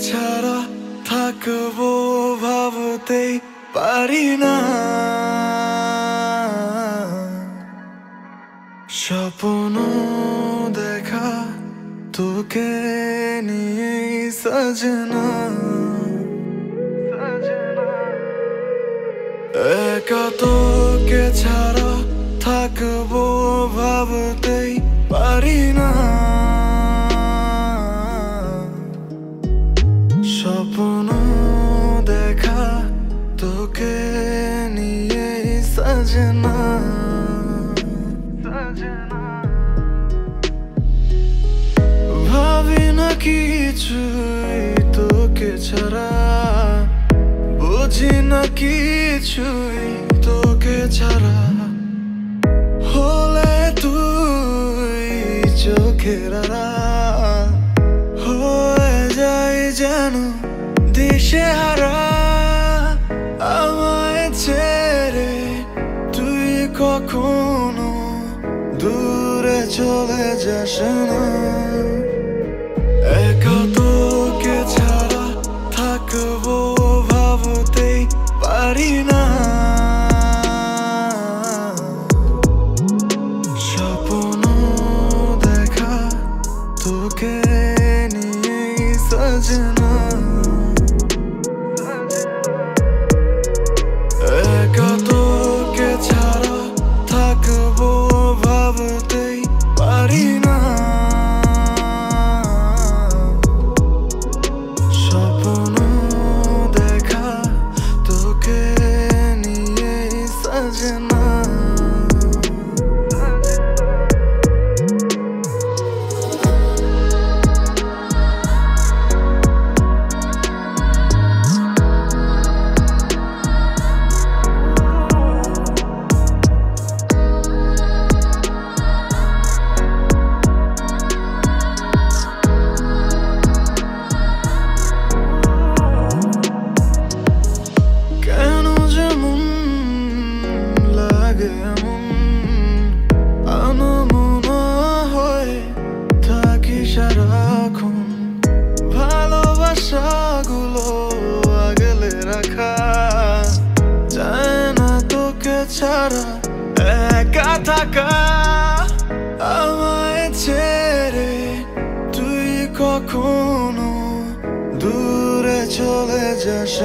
ছাড়া থাকবো ভাবতেই পারি না। স্বপ্ন দেখা তোকে নিয়ে সাজনা, একা তোকে ছাড়া থাকবো ভাবতেই পারি না। স্বপ্ন দেখা তোকে নিয়ে সাজনা, ভাবি না কিছুই তোকে ছাড়া, বুঝি না কিছুই তোকে ছাড়া। হলে তুই চোখের আড়াল, হয়ে যায় যেন দিশেহারা। আমায় ছেড়ে তুই কখনো দূরে চলে যাস না। একা তোকে ছাড়া থাকবো ভাবতেই পারি না। স্বপ্ন দেখা তোকে নিয়ে সাজনা, একা তোকে ছাড়া থাকবো ভাবতেই পারি না। স্বপ্ন দেখা তোকে নিয়ে সাজনা। সারাক্ষণ ভালোবাসাগুলো আগলে রাখা যায় না তোকে ছাড়া একা থাকা। আমায় ছেড়ে তুই কখনো দূরে চলে যাস।